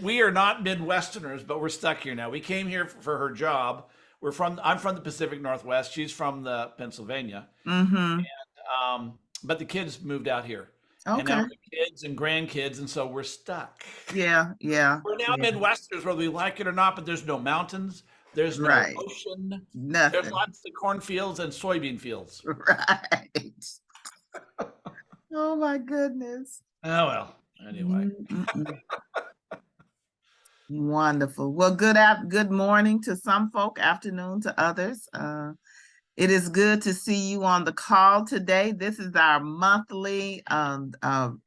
we are not Midwesterners, but we're stuck here now. We came here for her job. I'm from the Pacific Northwest. She's from the Pennsylvania. Mm-hmm. But the kids moved out here. And now Okay. the kids and grandkids, and so we're stuck. Yeah, yeah, We're now yeah. Midwesterners, whether we like it or not, but there's no mountains, there's no Right. ocean, there's Nothing. lots of cornfields and soybean fields. Right. Oh my goodness. Oh well. Anyway. Mm-mm. Wonderful. Well, good morning to some folk, afternoon to others. It is good to see you on the call today. This is our monthly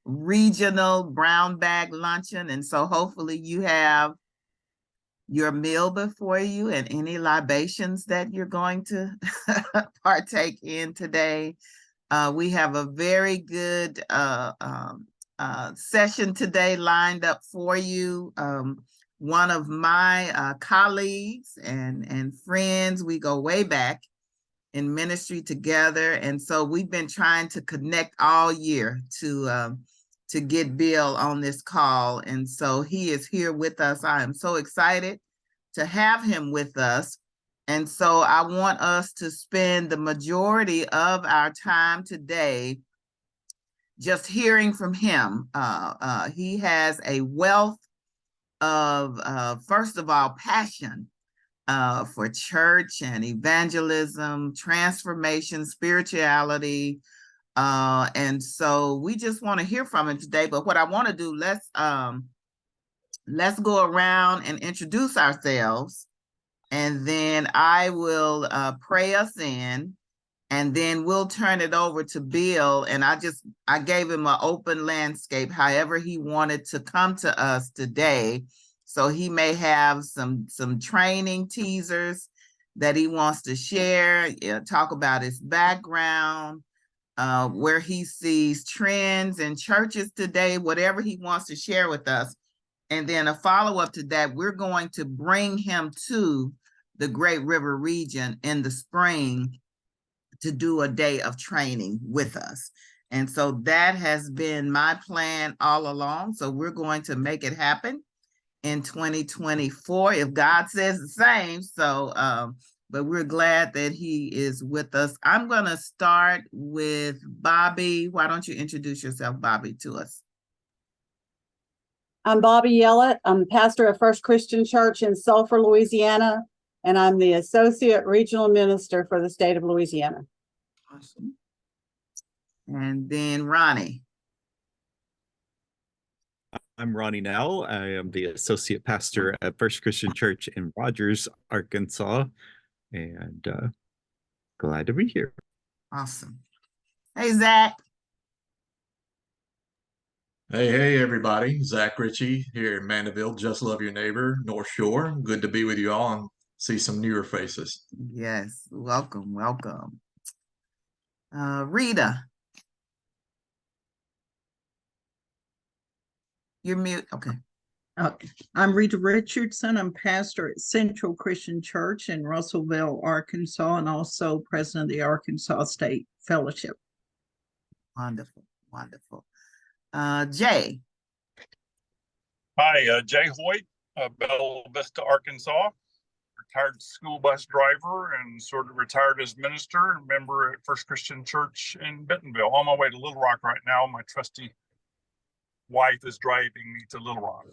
regional brown bag luncheon. And so hopefully you have your meal before you and any libations that you're going to partake in today. We have a very good session today lined up for you. One of my colleagues and friends, we go way back in ministry together. And so we've been trying to connect all year to get Bill on this call. And so he is here with us. I am so excited to have him with us. And so I want us to spend the majority of our time today just hearing from him. He has a wealth of, first of all, passion for church and evangelism, transformation, spirituality. And so we just want to hear from him today. But what I want to do, let's go around and introduce ourselves. And then I will pray us in. And then we'll turn it over to Bill. And I gave him an open landscape, however he wanted to come to us today. So he may have some training teasers that he wants to share, talk about his background, where he sees trends in churches today, whatever he wants to share with us. And then a follow-up to that, we're going to bring him to the Great River region in the spring to do a day of training with us. And so that has been my plan all along. So we're going to make it happen in 2024, if God says the same. So, but we're glad that he is with us. I'm going to start with Bobby. Why don't you introduce yourself, Bobby, to us? I'm Bobby Yellett. I'm pastor of First Christian Church in Sulphur, Louisiana, and I'm the Associate Regional Minister for the state of Louisiana. Awesome. And then Ronnie. I'm Ronnie Now. I am the Associate Pastor at First Christian Church in Rogers, Arkansas, and glad to be here. Awesome. Hey, Zach. Hey, everybody. Zach Ritchie here in Mandeville. Just love your neighbor, North Shore. Good to be with you all and see some newer faces. Yes, welcome, welcome. Rita. You're mute. Okay. I'm Rita Richardson. I'm pastor at Central Christian Church in Russellville, Arkansas, and also president of the Arkansas State Fellowship. Wonderful, wonderful. Jay. Hi, Jay Hoyt, Bella Vista, Arkansas. Retired school bus driver and sort of retired as minister and member at First Christian Church in Bentonville. On my way to Little Rock right now. My trusty wife is driving me to Little Rock.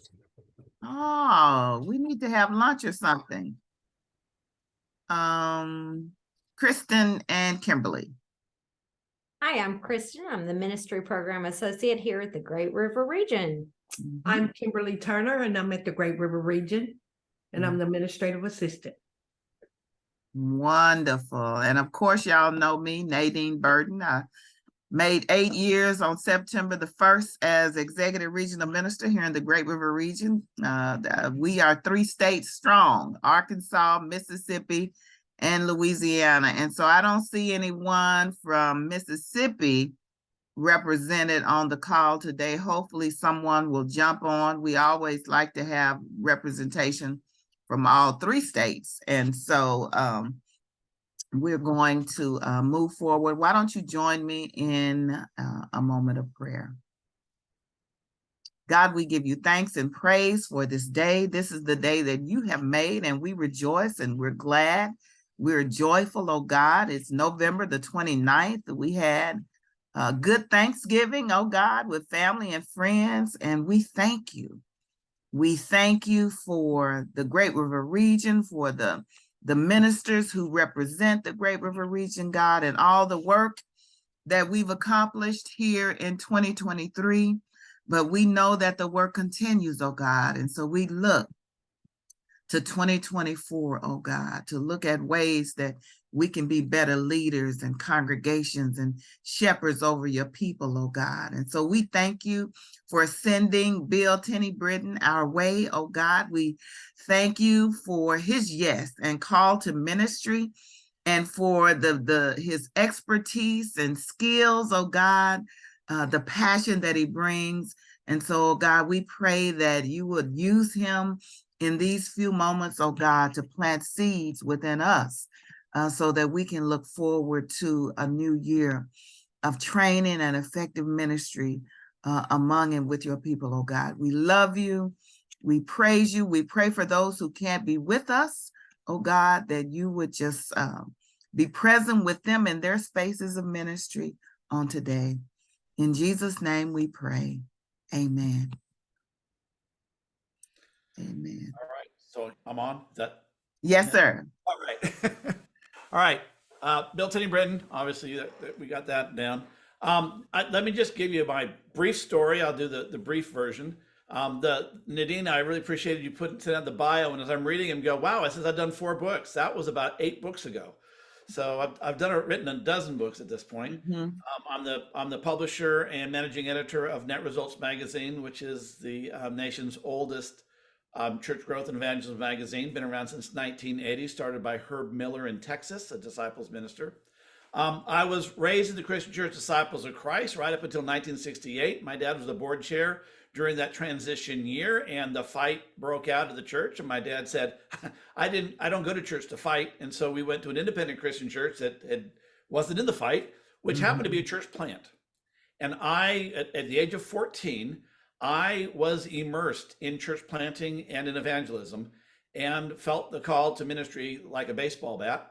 Oh, we need to have lunch or something. Kristen and Kimberly. Hi, I'm Kristen. I'm the Ministry Program Associate here at the Great River Region. I'm Kimberly Turner, and I'm at the Great River Region, and I'm the Administrative Assistant. Wonderful. And of course, y'all know me, Nadine Burton. I made 8 years on September the 1st as Executive Regional Minister here in the Great River Region. We are 3 states strong, Arkansas, Mississippi, and Louisiana. And so I don't see anyone from Mississippi represented on the call today. Hopefully someone will jump on. We always like to have representation from all 3 states. And so we're going to move forward. Why don't you join me in a moment of prayer? God, we give you thanks and praise for this day. This is the day that you have made, and we rejoice and we're glad. We're joyful, oh God. It's November the 29th. We had a good Thanksgiving, oh God, with family and friends, and we thank you. We thank you for the Great River region, for the ministers who represent the Great River region, God, and all the work that we've accomplished here in 2023. But we know that the work continues, oh God. And so we look to 2024, oh God, to look at ways that we can be better leaders and congregations and shepherds over your people, oh God. And so we thank you for sending Bill Tenney Britton our way, oh God. We thank you for his yes and call to ministry, and for his expertise and skills, oh God, the passion that he brings. And so, oh God, we pray that you would use him in these few moments, oh God, to plant seeds within us, so that we can look forward to a new year of training and effective ministry among and with your people, oh God. We love you. We praise you. We pray for those who can't be with us, oh God, that you would just be present with them in their spaces of ministry on today. In Jesus' name we pray. Amen. Amen. All right. So I'm on. Is that? Yes, sir. All right. All right. Bill Tenney Britton, obviously we got that down. Let me just give you my brief story. I'll do the brief version. Nadine, I really appreciated you putting out the bio, and as I'm reading him, go, wow, it says I've done 4 books. That was about 8 books ago. So I've written a dozen books at this point. I'm the publisher and managing editor of Net Results Magazine, which is the nation's oldest church growth and evangelism magazine. Been around since 1980, started by Herb Miller in Texas, a disciples minister. I was raised in the Christian Church Disciples of Christ right up until 1968. My dad was the board chair during that transition year, and the fight broke out of the church. And my dad said, I don't go to church to fight. And so we went to an independent Christian church that wasn't in the fight, which happened to be a church plant. And at the age of 14, I was immersed in church planting and in evangelism, and felt the call to ministry like a baseball bat.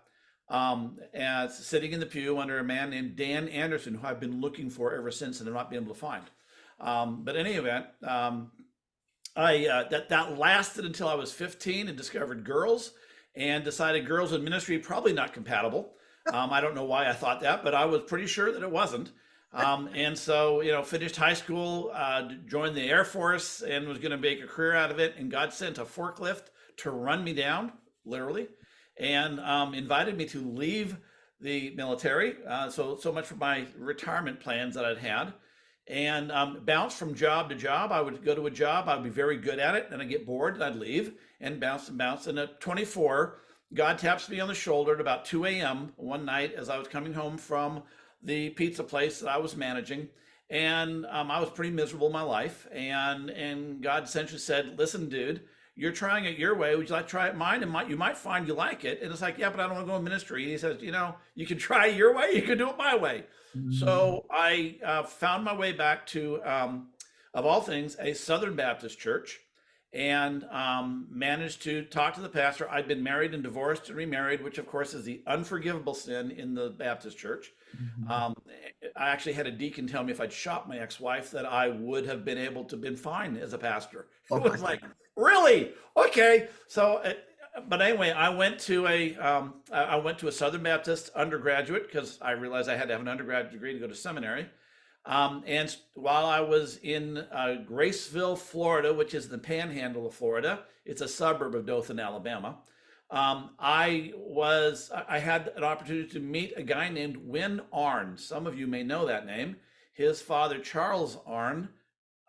As sitting in the pew under a man named Dan Anderson, who I've been looking for ever since and have not been able to find. But in any event, that lasted until I was 15 and discovered girls, and decided girls in ministry probably not compatible. I don't know why I thought that, but I was pretty sure that it wasn't. And so, finished high school, joined the Air Force, and was going to make a career out of it. And God sent a forklift to run me down, literally, and invited me to leave the military. So much for my retirement plans that I'd had. And bounce from job to job. I would go to a job, I'd be very good at it, and I'd get bored, and I'd leave, and bounce and bounce. And at 24, God taps me on the shoulder at about 2 a.m. one night as I was coming home from the pizza place that I was managing. And I was pretty miserable in my life. And God essentially said, listen, dude, you're trying it your way. Would you like to try it mine? And you might find you like it. And it's like, yeah, but I don't want to go in ministry. And he says, you can try it your way. You can do it my way. So I found my way back to, of all things, a Southern Baptist church, and managed to talk to the pastor. I'd been married and divorced and remarried, which of course is the unforgivable sin in the Baptist church. I actually had a deacon tell me if I'd shot my ex-wife that I would have been able to been fine as a pastor. It was like, really? Okay. So, but anyway, I went to a Southern Baptist undergraduate because I realized I had to have an undergraduate degree to go to seminary. And while I was in Graceville, Florida, which is the panhandle of Florida, it's a suburb of Dothan, Alabama. I had an opportunity to meet a guy named Win Arn. Some of you may know that name. His father, Charles Arn,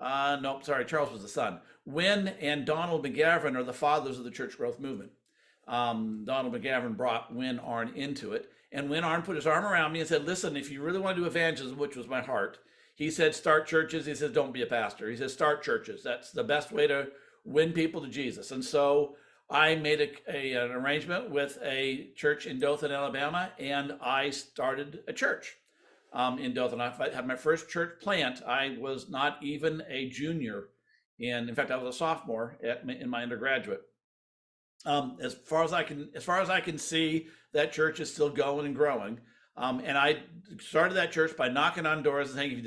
Charles was the son. Win and Donald McGavran are the fathers of the church growth movement. Donald McGavran brought Win Arn into it. And Win Arn put his arm around me and said, listen, if you really want to do evangelism, which was my heart, he said, start churches. He says, don't be a pastor. He says, start churches. That's the best way to win people to Jesus. And so I made an arrangement with a church in Dothan, Alabama, and I started a church in Dothan. I had my first church plant. I was not even a junior And in fact, I was a sophomore in my undergraduate. As far as I can see, that church is still going and growing. And I started that church by knocking on doors and saying, if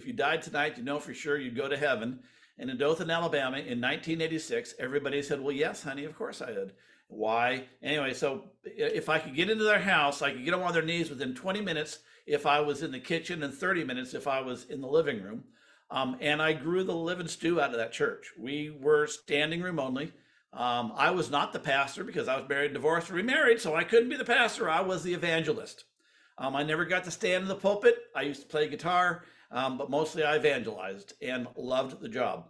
you died tonight, you know for sure you'd go to heaven. And in Dothan, Alabama, in 1986, everybody said, well, yes, honey, of course I did. Why? Anyway, so if I could get into their house, I could get them on their knees within 20 minutes if I was in the kitchen, and 30 minutes if I was in the living room. And I grew the living stew out of that church. We were standing room only. I was not the pastor because I was married, divorced, and remarried, so I couldn't be the pastor. I was the evangelist. I never got to stand in the pulpit. I used to play guitar, but mostly I evangelized and loved the job.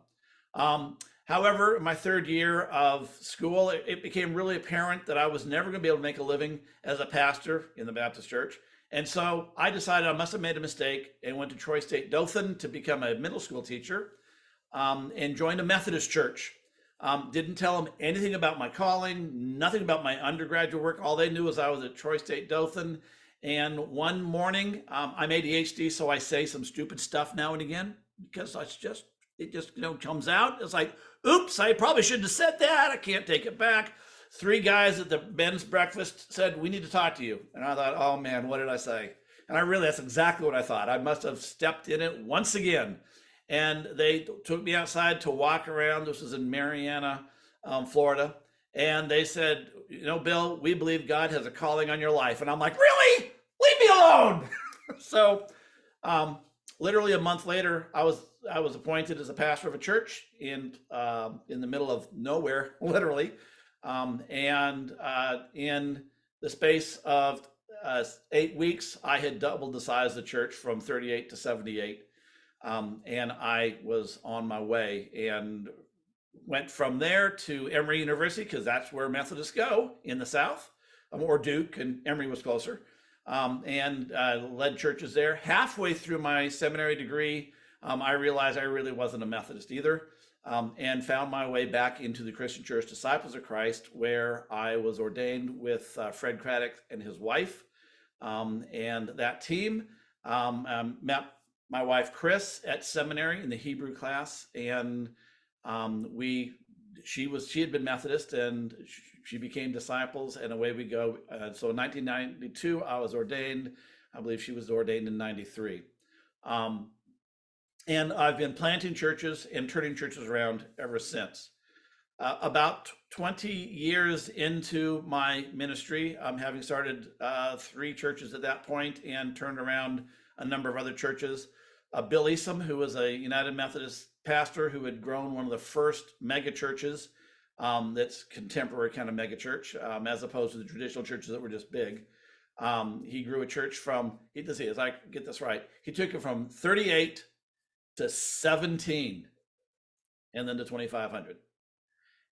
However, in my third year of school, it became really apparent that I was never going to be able to make a living as a pastor in the Baptist church. And so I decided I must have made a mistake and went to Troy State Dothan to become a middle school teacher, and joined a Methodist church. Didn't tell them anything about my calling, nothing about my undergraduate work. All they knew was I was at Troy State Dothan. And one morning, I'm ADHD, so I say some stupid stuff now and again because it just comes out. It's like, oops, I probably shouldn't have said that. I can't take it back. 3 guys at the men's breakfast said, we need to talk to you. And I thought, oh man, what did I say? And that's exactly what I thought. I must have stepped in it once again. And they took me outside to walk around. This was in Marianna, Florida. And they said, Bill, we believe God has a calling on your life. And I'm like, really? Leave me alone. So literally a month later, I was appointed as a pastor of a church in the middle of nowhere, literally. And in the space of 8 weeks, I had doubled the size of the church from 38 to 78. And I was on my way and went from there to Emory University, because that's where Methodists go in the South, or Duke, and Emory was closer, and led churches there. Halfway through my seminary degree, I realized I really wasn't a Methodist either, and found my way back into the Christian Church Disciples of Christ, where I was ordained with Fred Craddock and his wife, and that team. Met my wife Chris at seminary in the Hebrew class, and she had been Methodist, and she became disciples, and away we go. So in 1992, I was ordained. I believe she was ordained in 93. And I've been planting churches and turning churches around ever since. About 20 years into my ministry, having started 3 churches at that point and turned around a number of other churches. Bill Easom, who was a United Methodist pastor who had grown one of the first mega churches, that's contemporary kind of mega church, as opposed to the traditional churches that were just big. He grew a church from, as I get this right, he took it from 38 to 17 and then to 2,500.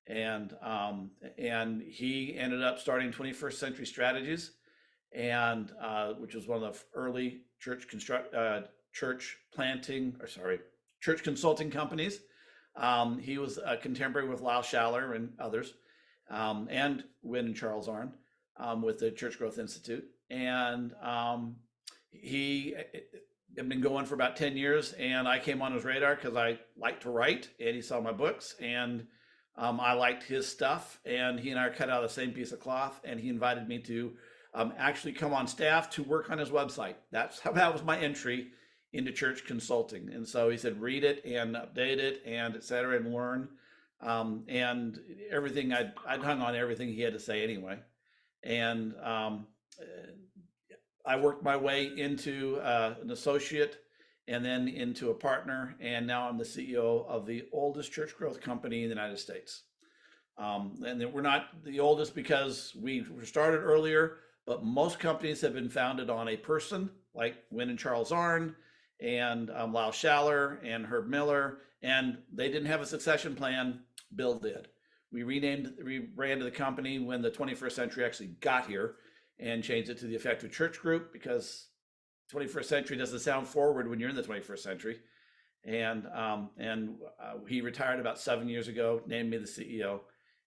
And he ended up starting 21st Century Strategies, and which was one of the early church consulting companies. He was a contemporary with Lyle Schaller and others, and Wynn and Charles Arnn, with the Church Growth Institute. And he had been going for about 10 years, and I came on his radar because I like to write, and he saw my books, and I liked his stuff, and he and I are cut out of the same piece of cloth, and he invited me to actually come on staff to work on his website. That was my entry into church consulting. And so he said, read it and update it and et cetera, and learn. And everything, I'd hung on everything he had to say anyway. And I worked my way into an associate, and then into a partner, and now I'm the CEO of the oldest church growth company in the United States. And we're not the oldest because we were started earlier, but most companies have been founded on a person like Wynn and Charles Arnn, and Lyle Schaller and Herb Miller, and they didn't have a succession plan. Bill did. We rebranded the company when the 21st Century actually got here, and changed it to the Effective Church Group, because 21st Century doesn't sound forward when you're in the 21st century. And he retired about 7 years ago, named me the CEO,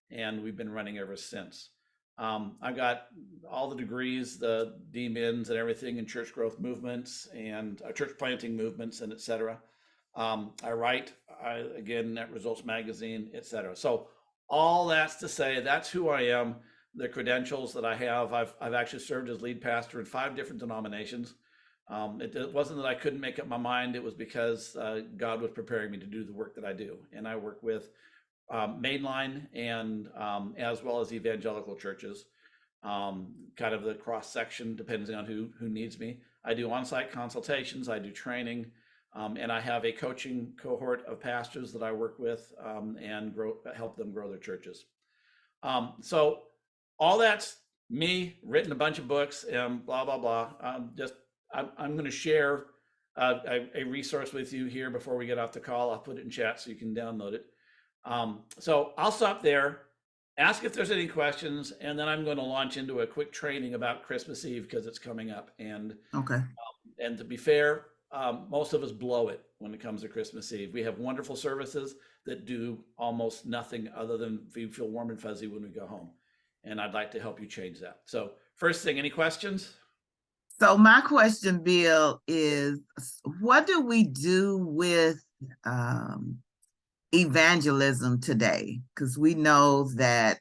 and we've been running ever since. I've got all the degrees, the DMINs and everything in church growth movements and church planting movements and et cetera. I write, again, Net Results Magazine, etc. So all that's to say, that's who I am, the credentials that I have. I've actually served as lead pastor in 5 different denominations. It wasn't that I couldn't make up my mind. It was because God was preparing me to do the work that I do. And I work with mainline and as well as evangelical churches, kind of the cross section, depending on who needs me. I do on-site consultations, I do training, and I have a coaching cohort of pastors that I work with and help them grow their churches. So all that's me, written a bunch of books and blah, blah, blah. I'm going to share a resource with you here before we get off the call. I'll put it in chat so you can download it. So I'll stop there, ask if there's any questions, and then I'm going to launch into a quick training about Christmas Eve because it's coming up. And Okay. And to be fair, most of us blow it when it comes to Christmas Eve. We have wonderful services that do almost nothing other than we feel warm and fuzzy when we go home. And I'd like to help you change that. So first thing, any questions? So my question, Bill, is what do we do with evangelism today? Because we know that,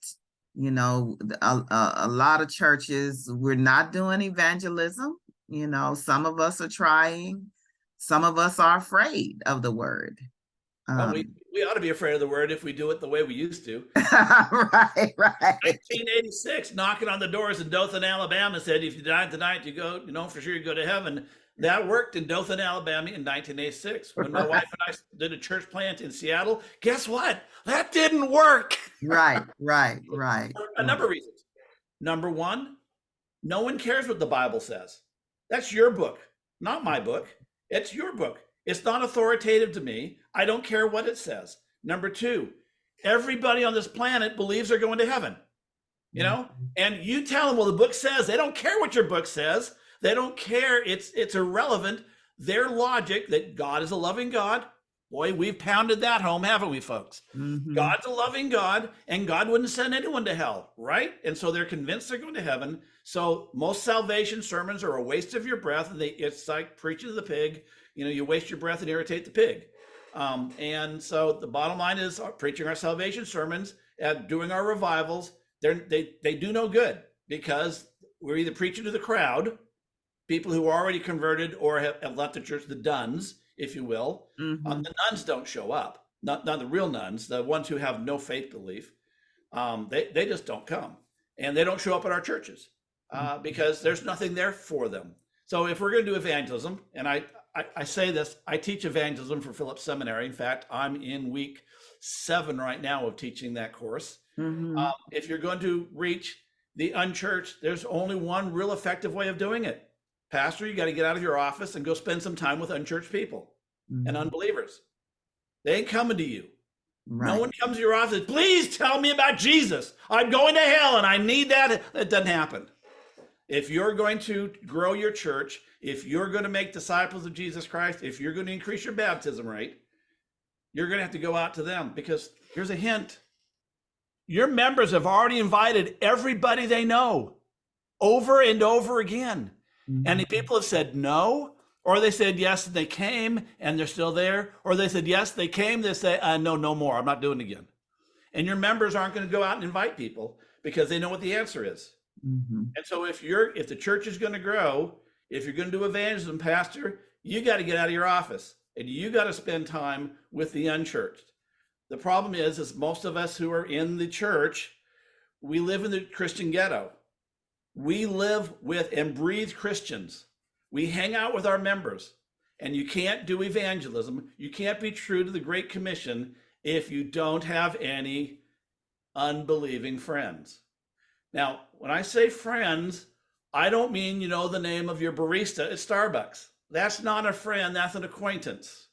you know, a lot of churches, we're not doing evangelism. You know, some of us are trying, some of us are afraid of the word. Well, we ought to be afraid of the word if we do it the way we used to. Right. 1986, knocking on the doors in Dothan, Alabama, said, if you die tonight, you go, you know, for sure you go to heaven. That worked in Dothan, Alabama in 1986. When my wife and I did a church plant in Seattle, guess what? That didn't work. Right. For a number of reasons. Number one, no one cares what the Bible says. That's your book, not my book. It's your book. It's not authoritative to me. I don't care what it says. Number two, everybody on this planet believes they're going to heaven, you know? And you tell them, well, the book says, they don't care what your book says. They don't care. It's irrelevant. Their logic that God is a loving God. Boy, we've pounded that home, haven't we, folks? Mm-hmm. God's a loving God, and God wouldn't send anyone to hell, right? And so they're convinced they're going to heaven. So most salvation sermons are a waste of your breath. And it's like preaching to the pig. You know, you waste your breath and irritate the pig. And so the bottom line is preaching our salvation sermons and doing our revivals. They do no good because we're either preaching to the crowd, people who are already converted or have left the church, the duns, if you will. Mm-hmm. The nuns don't show up, not the real nuns, the ones who have no faith belief. They just don't come, and they don't show up at our churches because there's nothing there for them. So if we're going to do evangelism, and I say this, I teach evangelism for Phillips Seminary. In fact, I'm in week 7 right now of teaching that course. Mm-hmm. If you're going to reach the unchurched, there's only one real effective way of doing it. Pastor, you got to get out of your office and go spend some time with unchurched people and unbelievers. They ain't coming to you. Right. No one comes to your office, please tell me about Jesus. I'm going to hell and I need that. That doesn't happen. If you're going to grow your church, if you're going to make disciples of Jesus Christ, if you're going to increase your baptism rate, you're going to have to go out to them, because here's a hint. Your members have already invited everybody they know over and over again. Mm-hmm. And the people have said no, or they said yes, and they came and they're still there, or they said yes, they came, they say, no more, I'm not doing it again. And your members aren't going to go out and invite people because they know what the answer is. Mm-hmm. And so if the church is going to grow, if you're going to do evangelism, pastor, you got to get out of your office and you got to spend time with the unchurched. The problem is most of us who are in the church, we live in the Christian ghetto. We live with and breathe Christians. We hang out with our members, and you can't do evangelism. You can't be true to the Great Commission if you don't have any unbelieving friends. Now, when I say friends, I don't mean you know the name of your barista at Starbucks. That's not a friend, that's an acquaintance.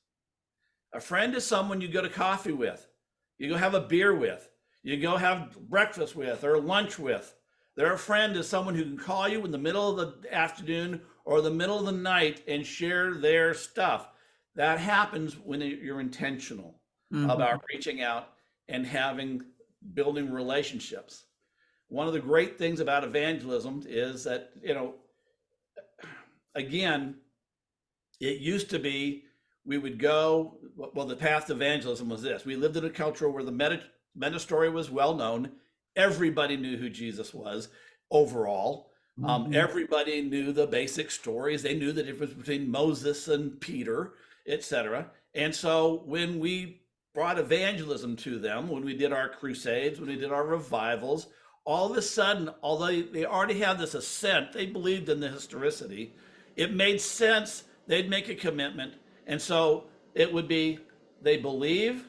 A friend is someone you go to coffee with, you go have a beer with, you go have breakfast with or lunch with. Their friend is someone who can call you in the middle of the afternoon or the middle of the night and share their stuff. That happens when you're intentional about reaching out and building relationships. One of the great things about evangelism is that, again, it used to be we would go, well, the path to evangelism was this. We lived in a culture where the meta story was well known. Everybody knew who Jesus was overall. Everybody knew the basic stories. They knew the difference between Moses and Peter, etc. And so when we brought evangelism to them, when we did our crusades, when we did our revivals, all of a sudden, although they already had this assent, they believed in the historicity, it made sense. They'd make a commitment. And so it would be, they believe,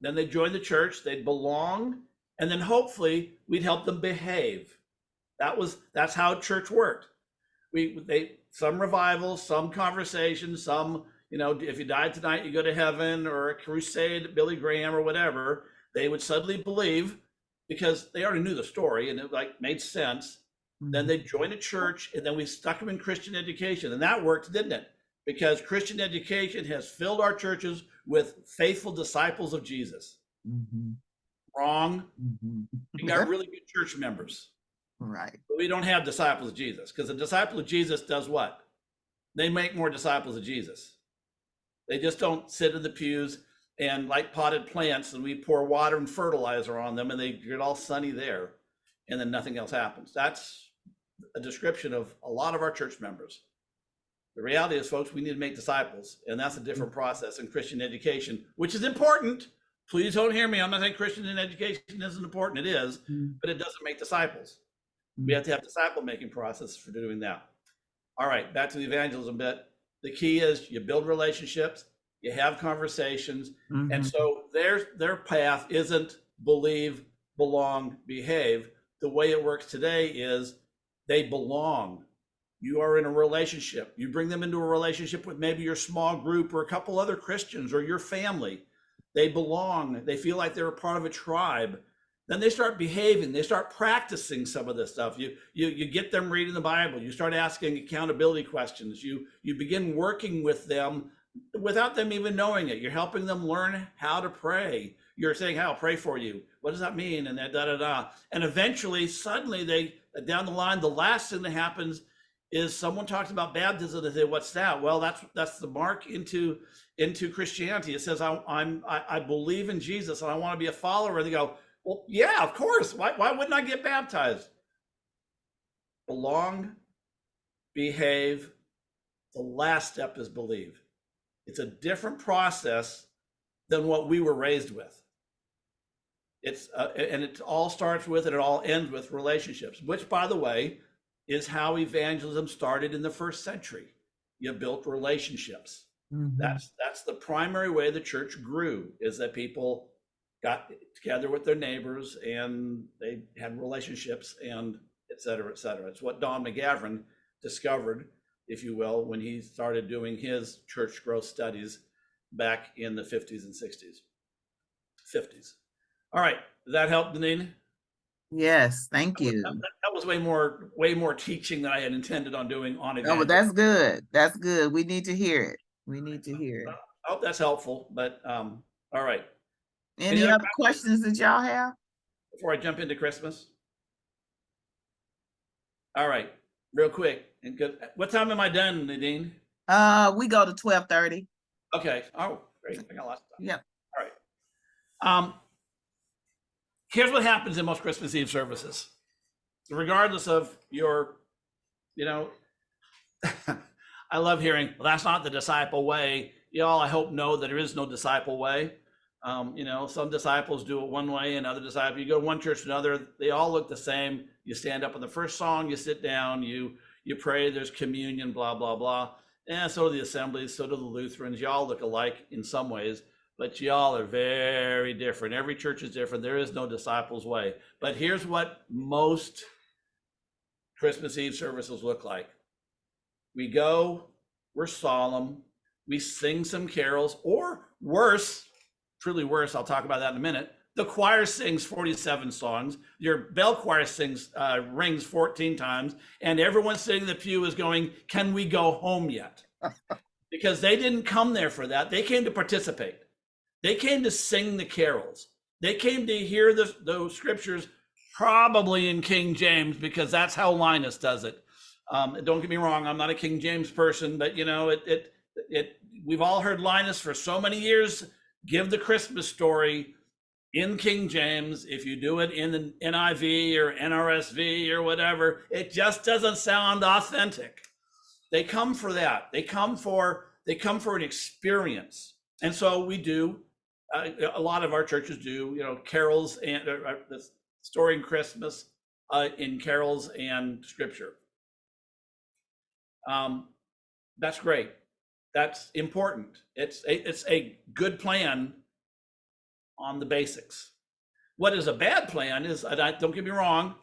then they join the church, they'd belong, and then hopefully we'd help them behave. That's how church worked. Some revivals, some conversations, some, if you died tonight, you go to heaven, or a crusade, Billy Graham or whatever, they would suddenly believe because they already knew the story and it made sense. Then they joined a church, and then we stuck them in Christian education, and that worked, didn't it? Because Christian education has filled our churches with faithful disciples of Jesus. Wrong. We got really good church members. Right. But we don't have disciples of Jesus, because a disciple of Jesus does what? They make more disciples of Jesus. They just don't sit in the pews and like potted plants, and we pour water and fertilizer on them and they get all sunny there, and then nothing else happens. That's a description of a lot of our church members. The reality is, folks, we need to make disciples, and that's a different process in Christian education, which is important. Please don't hear me. I'm not saying Christian education isn't important. It is, but it doesn't make disciples. We have to have disciple-making process for doing that. All right, back to the evangelism bit. The key is you build relationships, you have conversations, and so their path isn't believe, belong, behave. The way it works today is they belong. You are in a relationship. You bring them into a relationship with maybe your small group or a couple other Christians or your family. They belong. They feel like they're a part of a tribe. Then they start behaving. They start practicing some of this stuff. You get them reading the Bible. You start asking accountability questions. You begin working with them without them even knowing it. You're helping them learn how to pray. You're saying, "Hey, I'll pray for you." What does that mean? And that And eventually, suddenly, down the line, the last thing that happens is someone talks about baptism. They say, "What's that?" Well, that's the mark into Christianity. It says, I believe in Jesus and I want to be a follower. And they go, "Well, yeah, of course. Why wouldn't I get baptized?" Belong, behave. The last step is believe. It's a different process than what we were raised with. And it all starts with and it all ends with relationships, which, by the way, is how evangelism started in the first century. You built relationships. That's the primary way the church grew, is that people got together with their neighbors and they had relationships, and et cetera, et cetera. It's what Don McGavran discovered, if you will, when he started doing his church growth studies back in the 50s and 60s. 50s. All right, does that help, Deneen? Yes, thank you. That was way more teaching than I had intended on doing on evangelism. Oh, but that's good. That's good. We need to hear it. We need to hear it. I hope that's helpful, but all right. Any other questions that y'all have? Before I jump into Christmas? All right, real quick. And good. What time am I done, Nadine? We go to 12:30. Okay. Oh, great. I got lots of time. Yep. All right. Here's what happens in most Christmas Eve services. So regardless of your, I love hearing, "Well, that's not the disciple way." Y'all, I hope know that there is no disciple way. Some disciples do it one way, and other disciples, you go to one church to another, they all look the same. You stand up on the first song, you sit down, you pray, there's communion, blah, blah, blah. And so do the assemblies, so do the Lutherans. Y'all look alike in some ways, but y'all are very different. Every church is different. There is no disciples way. But here's what most Christmas Eve services look like. We go, we're solemn, we sing some carols, or worse, truly worse, I'll talk about that in a minute. The choir sings 47 songs. Your bell choir rings 14 times, and everyone sitting in the pew is going, "Can we go home yet?" Because they didn't come there for that. They came to participate. They came to sing the carols. They came to hear those scriptures, probably in King James, because that's how Linus does it. Don't get me wrong, I'm not a King James person, but We've all heard Linus for so many years give the Christmas story in King James. If you do it in the NIV or NRSV or whatever, it just doesn't sound authentic. They come for that. They come for an experience. And so we do, a lot of our churches do, carols and the story in Christmas in carols and scripture. That's great. That's important. It's a good plan on the basics. What is a bad plan is, don't get me wrong,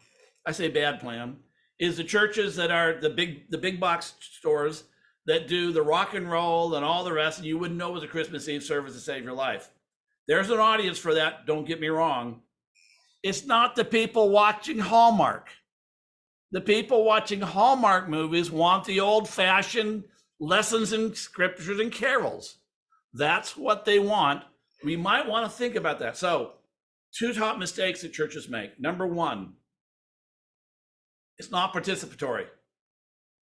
I say bad plan, is the churches that are the big box stores that do the rock and roll and all the rest, and you wouldn't know it was a Christmas Eve service to save your life. There's an audience for that, don't get me wrong. It's not the people watching Hallmark. The people watching Hallmark movies want the old-fashioned lessons in scriptures and carols. That's what they want. We might want to think about that. So, two top mistakes that churches make. Number one, it's not participatory.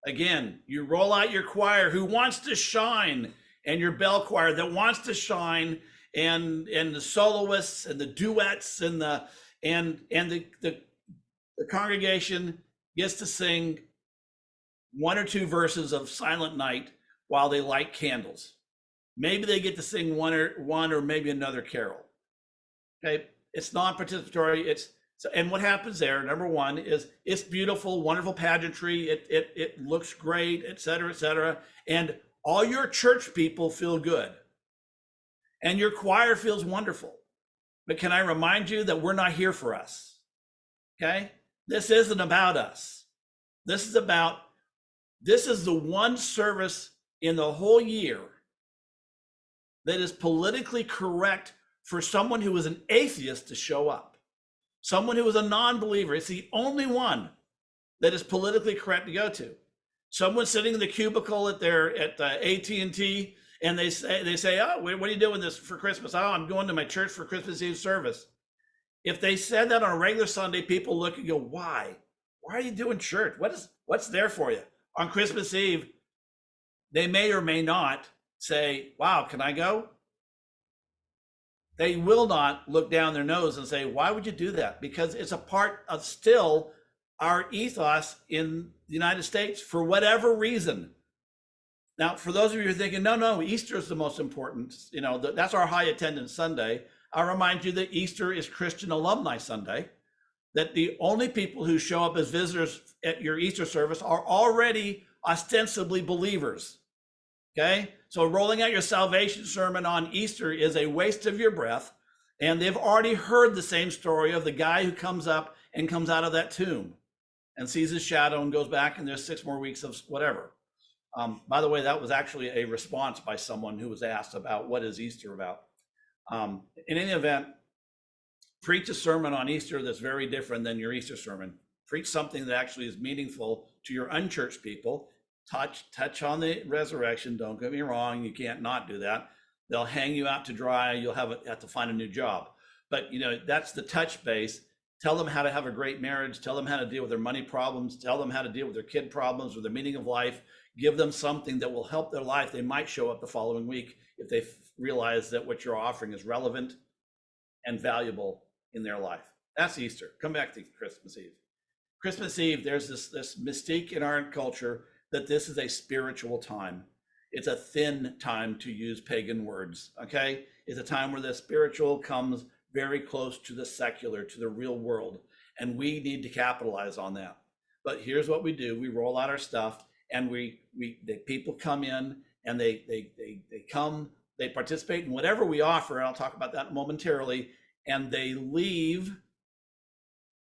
Again, you roll out your choir who wants to shine, and your bell choir that wants to shine, and the soloists and the duets and the congregation gets to sing one or two verses of Silent Night while they light candles. Maybe they get to sing one or maybe another carol. Okay, it's non-participatory. And what happens there, number one, is it's beautiful, wonderful pageantry. It looks great, et cetera, and all your church people feel good, and your choir feels wonderful. But can I remind you that we're not here for us? Okay, this isn't about us. This is the one service in the whole year that is politically correct for someone who is an atheist to show up. Someone who is a non-believer. It's the only one that is politically correct to go to. Someone sitting in the cubicle at AT&T, and they say, oh, what are you doing this for Christmas? Oh, I'm going to my church for Christmas Eve service. If they said that on a regular Sunday, people look and go, why? Why are you doing church? What's there for you? On Christmas Eve, they may or may not say, wow, can I go? They will not look down their nose and say, why would you do that? Because it's a part of still our ethos in the United States for whatever reason. Now, for those of you who are thinking, no, Easter is the most important, that's our high attendance Sunday. I'll remind you that Easter is Christian Alumni Sunday, that the only people who show up as visitors at your Easter service are already ostensibly believers. Okay, so rolling out your salvation sermon on Easter is a waste of your breath, and they've already heard the same story of the guy who comes up and comes out of that tomb and sees his shadow and goes back, and there's 6 more weeks of whatever. By the way, that was actually a response by someone who was asked about what is Easter about. In any event, preach a sermon on Easter that's very different than your Easter sermon. Preach something that actually is meaningful to your unchurched people. Touch on the resurrection. Don't get me wrong. You can't not do that. They'll hang you out to dry. You'll have to find a new job. But that's the touch base. Tell them how to have a great marriage. Tell them how to deal with their money problems. Tell them how to deal with their kid problems or the meaning of life. Give them something that will help their life. They might show up the following week if they realize that what you're offering is relevant and valuable in their life. That's Easter. Come back to Christmas Eve. Christmas Eve, there's this mystique in our culture that this is a spiritual time. It's a thin time, to use pagan words, okay? It's a time where the spiritual comes very close to the secular, to the real world, and we need to capitalize on that. But here's what we do. We roll out our stuff, and the people come in, and they come, they participate in whatever we offer, and I'll talk about that momentarily, and they leave,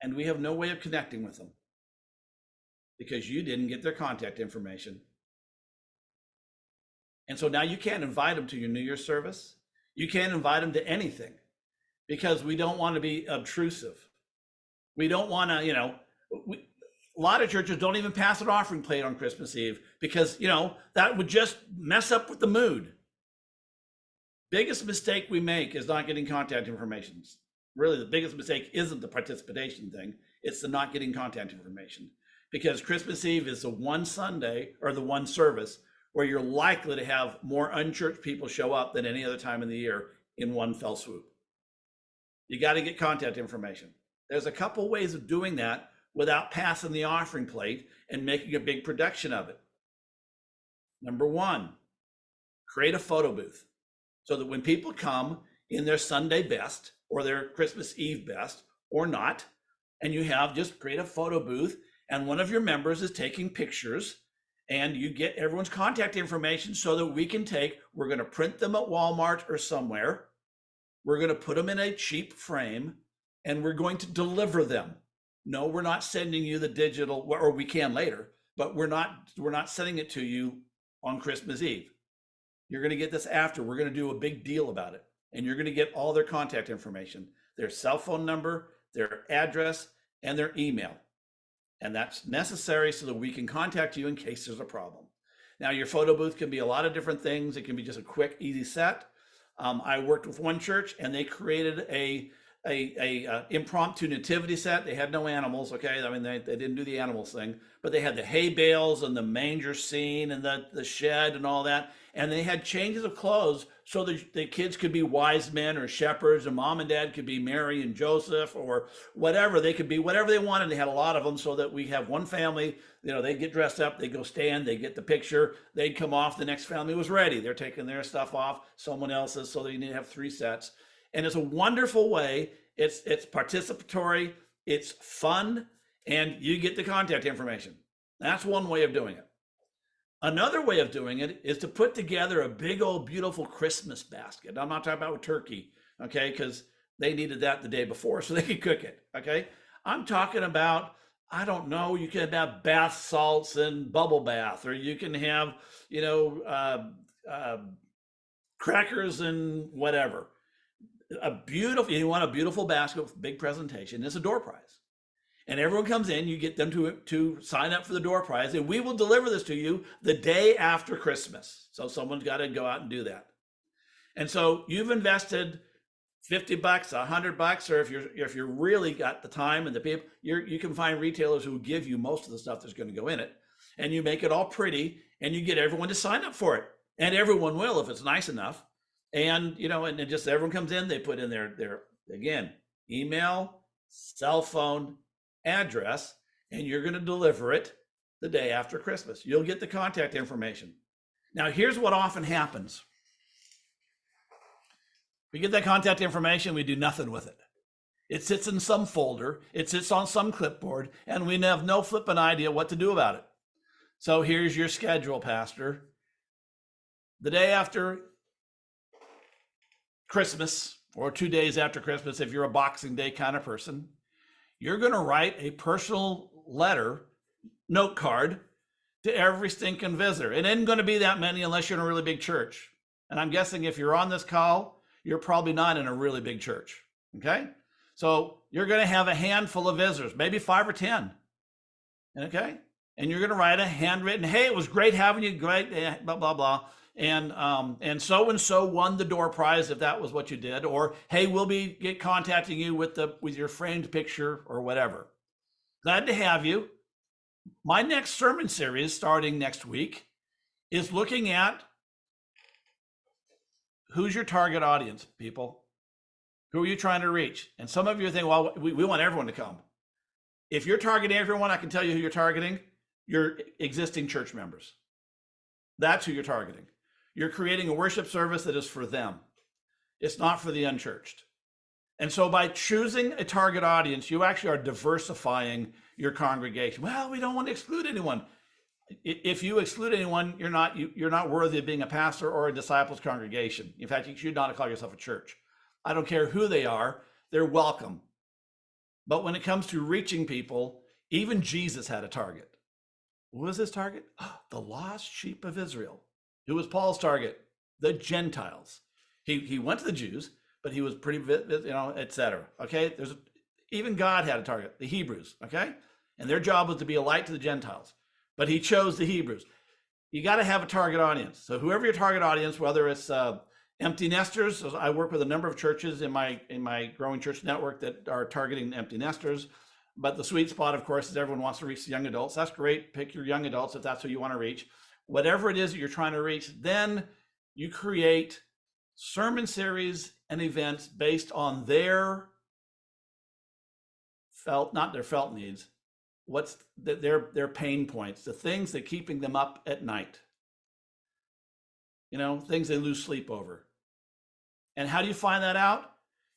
and we have no way of connecting with them, because you didn't get their contact information. And so now you can't invite them to your New Year's service. You can't invite them to anything, because we don't want to be obtrusive. We don't want to, a lot of churches don't even pass an offering plate on Christmas Eve because, that would just mess up with the mood. Biggest mistake we make is not getting contact information. Really, the biggest mistake isn't the participation thing. It's the not getting contact information. Because Christmas Eve is the one Sunday or the one service where you're likely to have more unchurched people show up than any other time in the year in one fell swoop. You got to get contact information. There's a couple ways of doing that without passing the offering plate and making a big production of it. Number one, create a photo booth so that when people come in their Sunday best or their Christmas Eve best or not, and you have just create a photo booth and one of your members is taking pictures and you get everyone's contact information so that we're going to print them at Walmart or somewhere. We're going to put them in a cheap frame and we're going to deliver them. No, we're not sending you the digital, or we can later, but we're not sending it to you on Christmas Eve. You're going to get this after. We're going to do a big deal about it. And you're going to get all their contact information, their cell phone number, their address, and their email. And that's necessary so that we can contact you in case there's a problem. Now, your photo booth can be a lot of different things. It can be just a quick, easy set. I worked with one church and they created a impromptu nativity set. They had no animals, okay? I mean, they didn't do the animals thing, but they had the hay bales and the manger scene and the shed and all that. And they had changes of clothes so that the kids could be wise men or shepherds, and mom and dad could be Mary and Joseph or whatever. They could be whatever they wanted. They had a lot of them so that we have one family, they'd get dressed up, they'd go stand, they'd get the picture, they'd come off, the next family was ready. They're taking their stuff off, someone else's, so that you need to have 3 sets. And it's a wonderful way. It's participatory, it's fun, and you get the contact information. That's one way of doing it. Another way of doing it is to put together a big old beautiful Christmas basket. I'm not talking about with turkey, okay, because they needed that the day before so they could cook it, okay? I'm talking about, I don't know, you can have bath salts and bubble bath, or you can have, crackers and whatever. You want a beautiful basket with a big presentation. It's a door prize. And everyone comes in, you get them to sign up for the door prize, and we will deliver this to you the day after Christmas. So someone's got to go out and do that. And so you've invested $50, $100, or if you're really got the time and the people, you can find retailers who will give you most of the stuff that's going to go in it, and you make it all pretty, and you get everyone to sign up for it. And everyone will if it's nice enough. And, and just everyone comes in, they put in their again, email, cell phone, address, and you're going to deliver it the day after Christmas. You'll get the contact information. Now, here's what often happens. We get that contact information, we do nothing with it. It sits in some folder, it sits on some clipboard, and we have no flipping idea what to do about it. So here's your schedule, Pastor. The day after Christmas, or 2 days after Christmas, if you're a Boxing Day kind of person, you're going to write a personal letter, note card, to every stinking visitor. It isn't going to be that many unless you're in a really big church. And I'm guessing if you're on this call, you're probably not in a really big church, okay? So you're going to have a handful of visitors, maybe 5 or 10, okay? And you're going to write a handwritten, hey, it was great having you, great, blah, blah, blah. And so won the door prize if that was what you did, or hey, we'll be contacting you with your framed picture or whatever. Glad to have you. My next sermon series starting next week is looking at who's your target audience, people. Who are you trying to reach? And some of you think, well, we want everyone to come. If you're targeting everyone, I can tell you who you're targeting. Your existing church members. That's who you're targeting. You're creating a worship service that is for them. It's not for the unchurched. And so by choosing a target audience, you actually are diversifying your congregation. Well, we don't want to exclude anyone. If you exclude anyone, you're not worthy of being a pastor or a disciples congregation. In fact, you should not call yourself a church. I don't care who they are, they're welcome. But when it comes to reaching people, even Jesus had a target. What was his target? The lost sheep of Israel. Who was Paul's target? The Gentiles. He went to the Jews, but he was pretty, etc. Okay, even God had a target, the Hebrews. Okay, and their job was to be a light to the Gentiles, but he chose the Hebrews. You got to have a target audience. So whoever your target audience, whether it's empty nesters, I work with a number of churches in my growing church network that are targeting empty nesters. But the sweet spot, of course, is everyone wants to reach the young adults. That's great. Pick your young adults if that's who you want to reach. whatever it is that you're trying to reach, then you create sermon series and events based on their not their felt needs, what's their pain points, the things that keeping them up at night, things they lose sleep over. And how do you find that out?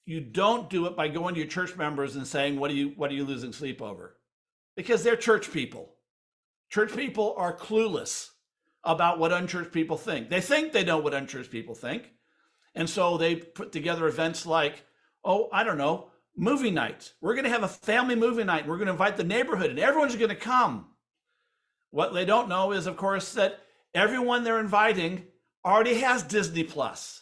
You don't do it by going to your church members and saying, what are you losing sleep over? Because they're church people. Church people are clueless about what unchurched people think. They think they know what unchurched people think. And so they put together events like, I don't know, movie nights. We're going to have a family movie night. We're going to invite the neighborhood and everyone's going to come. What they don't know is, of course, that everyone they're inviting already has Disney Plus.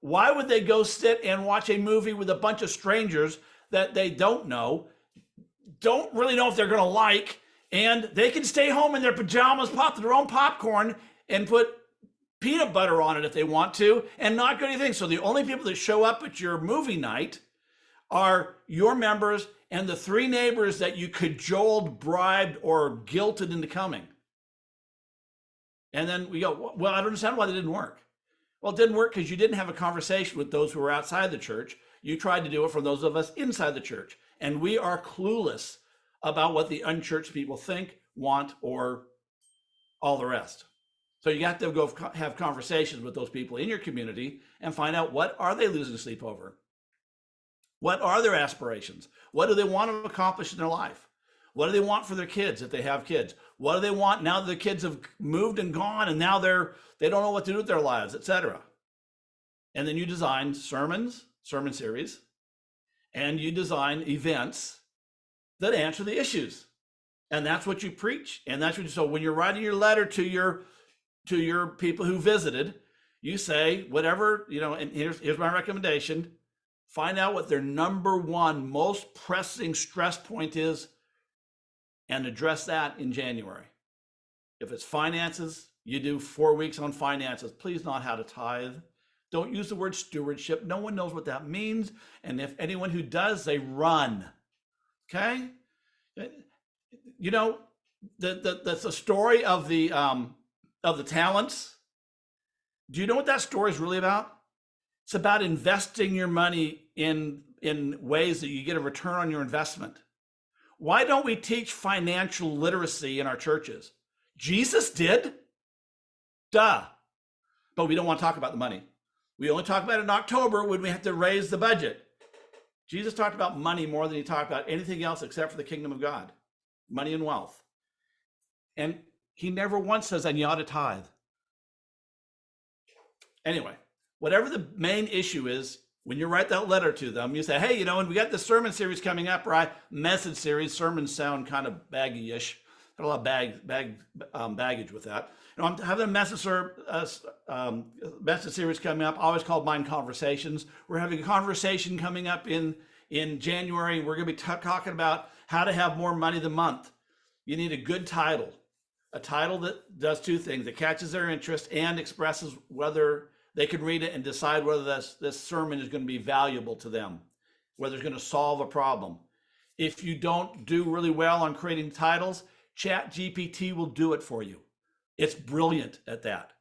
Why would they go sit and watch a movie with a bunch of strangers that they don't really know if they're going to like, and they can stay home in their pajamas, pop their own popcorn, and put peanut butter on it if they want to, and not go anything. So the only people that show up at your movie night are your members and the 3 neighbors that you cajoled, bribed, or guilted into coming. And then we go, well, I don't understand why that didn't work. Well, it didn't work because you didn't have a conversation with those who were outside the church. You tried to do it for those of us inside the church. And we are clueless about what the unchurched people think, want, or all the rest. So you have to go have conversations with those people in your community and find out, what are they losing sleep over? What are their aspirations? What do they want to accomplish in their life? What do they want for their kids if they have kids? What do they want now that the kids have moved and gone and now they don't know what to do with their lives, etc. And then you design sermon series, and you design events that answer the issues. And that's what you preach. And that's what so when you're writing your letter to your people who visited, you say whatever, and here's my recommendation. Find out what their number one most pressing stress point is and address that in January. If it's finances, you do 4 weeks on finances. Please not how to tithe. Don't use the word stewardship. No one knows what that means. And if anyone who does, they run. Okay? That's the story of the talents. Do you know what that story is really about? It's about investing your money in ways that you get a return on your investment. Why don't we teach financial literacy in our churches? Jesus did. Duh. But we don't want to talk about the money. We only talk about it in October when we have to raise the budget. Jesus talked about money more than he talked about anything else except for the kingdom of God, money and wealth. And he never once says, and you ought to tithe. Anyway, whatever the main issue is, when you write that letter to them, you say, hey, and we got this sermon series coming up, or message series. Sermons sound kind of baggy-ish. Got a lot of baggage with that. I'm having a message series coming up, always called Mind Conversations. We're having a conversation coming up in January. We're going to be talking about how to have more money the month. You need a good title, a title that does 2 things, that catches their interest and expresses whether they can read it and decide whether this sermon is going to be valuable to them, whether it's going to solve a problem. If you don't do really well on creating titles, ChatGPT will do it for you. It's brilliant at that.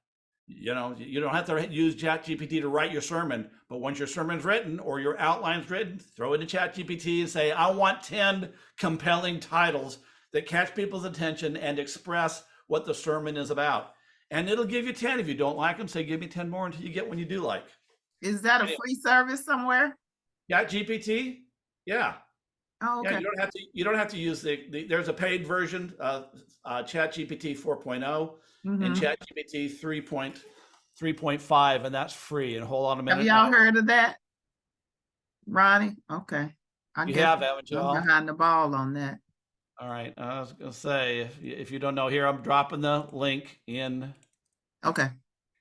You don't have to use ChatGPT to write your sermon, but once your sermon's written or your outline's written, throw it in ChatGPT and say, I want 10 compelling titles that catch people's attention and express what the sermon is about. And it'll give you 10. If you don't like them, say, give me 10 more until you get one you do like. Is that a free service somewhere? ChatGPT? Yeah. Oh, okay. Yeah, you don't have to use there's a paid version, ChatGPT 4.0 and ChatGPT 3.5, and that's free. And hold on a minute. Have y'all heard of that, Ronnie? Okay. You have, haven't you? I'm behind the ball on that. All right. I was going to say, if you don't know, here I'm dropping the link in. Okay.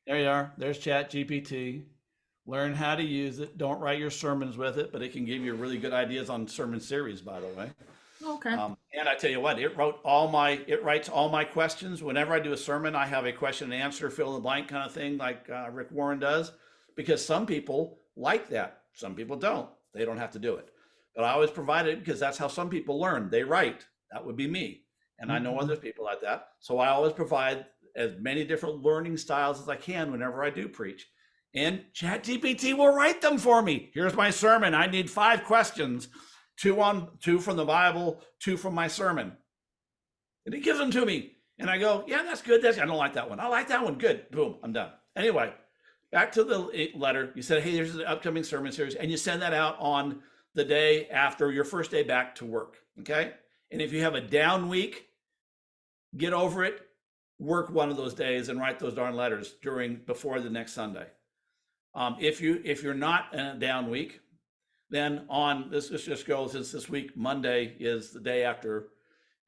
There you are. There's ChatGPT. Learn how to use it. Don't write your sermons with it, but it can give you really good ideas on sermon series, by the way. Okay. And I tell you what, it writes all my questions. Whenever I do a sermon, I have a question and answer, fill in the blank kind of thing, like Rick Warren does, because some people like that. Some people don't. They don't have to do it. But I always provide it because that's how some people learn. They write. That would be me. And I know other people like that. So I always provide as many different learning styles as I can whenever I do preach. And ChatGPT will write them for me. Here's my sermon. I need 5 questions, 2 from the Bible, 2 from my sermon. And he gives them to me. And I go, yeah, that's good. I don't like that one. I like that one. Good. Boom, I'm done. Anyway, back to the letter. You said, hey, there's an upcoming sermon series. And you send that out on the day after your first day back to work. Okay. And if you have a down week, get over it. Work one of those days and write those darn letters before the next Sunday. If you're not in a down week, then let's just go, since this week, Monday is the day after,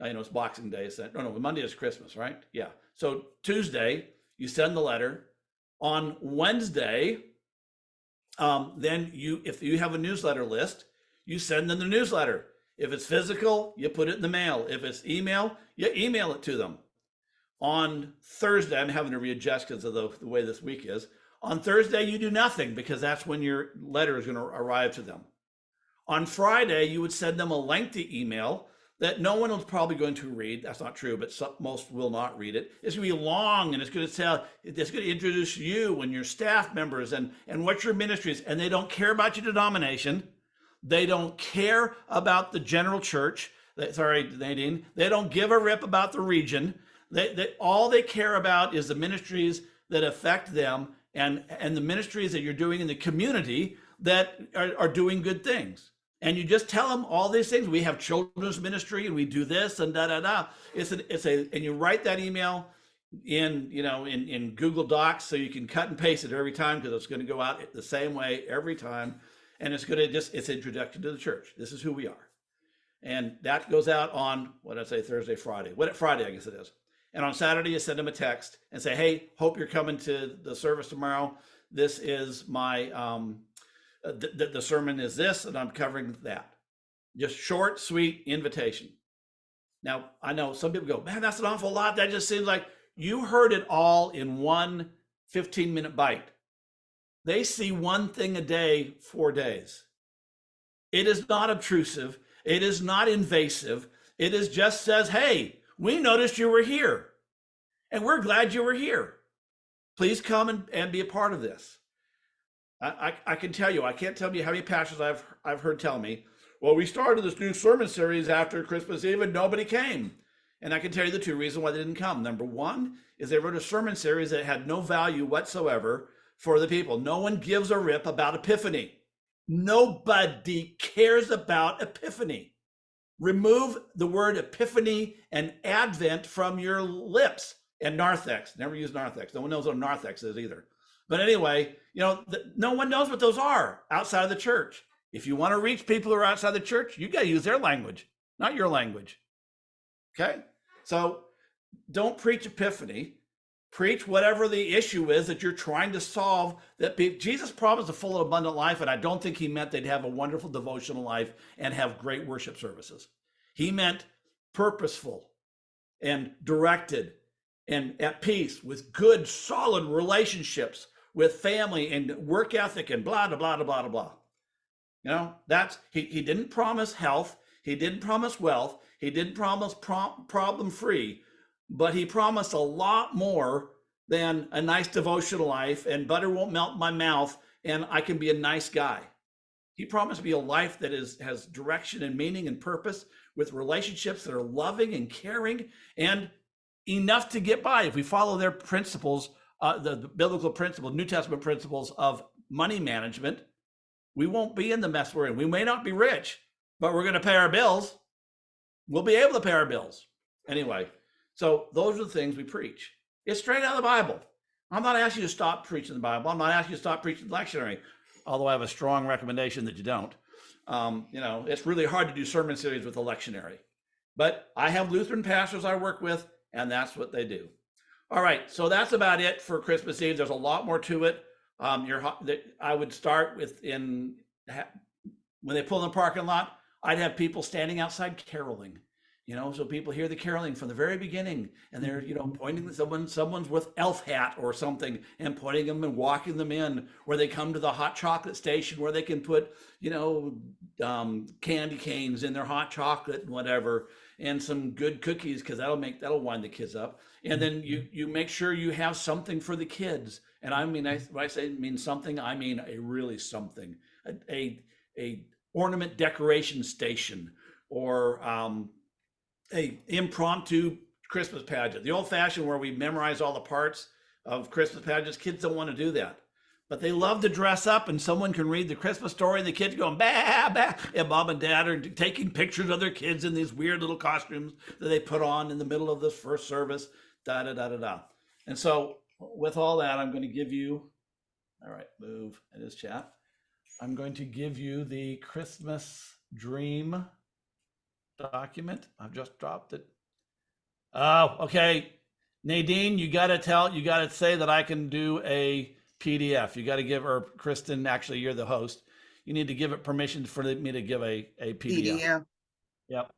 it's Boxing Day. Monday is Christmas, right? Yeah. So Tuesday, you send the letter. On Wednesday, then if you have a newsletter list, you send them the newsletter. If it's physical, you put it in the mail. If it's email, you email it to them. On Thursday, I'm having to readjust because of the way this week is. On Thursday, you do nothing because that's when your letter is going to arrive to them. On Friday, you would send them a lengthy email that no one is probably going to read. That's not true, but most will not read it. It's going to be long, and it's going to introduce you and your staff members and what your ministry is. And they don't care about your denomination. They don't care about the general church. Sorry, Nadine. They don't give a rip about the region. All they care about is the ministries that affect them and the ministries that you're doing in the community that are doing good things. And you just tell them all these things. We have children's ministry and we do this and da da da. And you write that email in Google Docs so you can cut and paste it every time, because it's going to go out the same way every time. And it's introduction to the church. This is who we are. And that goes out on, Thursday, Friday. Friday, I guess it is. And on Saturday, you send them a text and say, hey, hope you're coming to the service tomorrow. This is my, the sermon is this, and I'm covering that. Just short, sweet invitation. Now, I know some people go, man, that's an awful lot. That just seems like you heard it all in one 15-minute bite. They see one thing a day, 4 days. It is not obtrusive. It is not invasive. It is just says, hey, we noticed you were here, and we're glad you were here. Please come and be a part of this. I can tell you, I can't tell you how many pastors I've heard tell me, well, we started this new sermon series after Christmas Eve and nobody came. And I can tell you the 2 reasons why they didn't come. Number 1 is they wrote a sermon series that had no value whatsoever for the people. No one gives a rip about Epiphany. Nobody cares about Epiphany. Remove the word Epiphany and Advent from your lips. And narthex. Never use narthex. No one knows what a narthex is either. But anyway, no one knows what those are outside of the church. If you want to reach people who are outside the church, you got to use their language, not your language. Okay? So don't preach Epiphany. Preach whatever the issue is that you're trying to solve. Jesus promised a full and abundant life, and I don't think he meant they'd have a wonderful devotional life and have great worship services. He meant purposeful and directed and at peace with good, solid relationships with family and work ethic and blah, blah, blah, blah, blah, blah. He didn't promise health. He didn't promise wealth. He didn't promise problem free, but he promised a lot more than a nice devotional life and butter won't melt in my mouth and I can be a nice guy. He promised to be a life that has direction and meaning and purpose with relationships that are loving and caring and enough to get by. If we follow their principles, the biblical principles, New Testament principles of money management, we won't be in the mess we're in. We may not be rich, but we're going to pay our bills. We'll be able to pay our bills. Anyway, so those are the things we preach. It's straight out of the Bible. I'm not asking you to stop preaching the Bible. I'm not asking you to stop preaching the lectionary, although I have a strong recommendation that you don't. It's really hard to do sermon series with a lectionary. But I have Lutheran pastors I work with, and that's what they do. All right, so that's about it for Christmas Eve. There's a lot more to it. I would start with when they pull in the parking lot, I'd have people standing outside caroling. so people hear the caroling from the very beginning, and they're, pointing someone's with elf hat or something, and pointing them and walking them in, where they come to the hot chocolate station where they can put, candy canes in their hot chocolate and whatever, and some good cookies, because that'll wind the kids up. And then you make sure you have something for the kids. And I mean, when I say mean something, I mean a really something, a ornament decoration station, or a impromptu Christmas pageant. The old fashioned where we memorize all the parts of Christmas pageants. Kids don't want to do that, but they love to dress up, and someone can read the Christmas story and the kids going, bah, bah, and mom and dad are taking pictures of their kids in these weird little costumes that they put on in the middle of this first service, da, da, da, da, da. And so with all that, I'm going to give you, all right, move in this chat. I'm going to give you the Christmas dream document. I've just dropped it. Oh, okay. Nadine, you got to say that I can do a PDF. You got to give her, Kristen, actually, you're the host. You need to give it permission for me to give a PDF. PDF. Yep.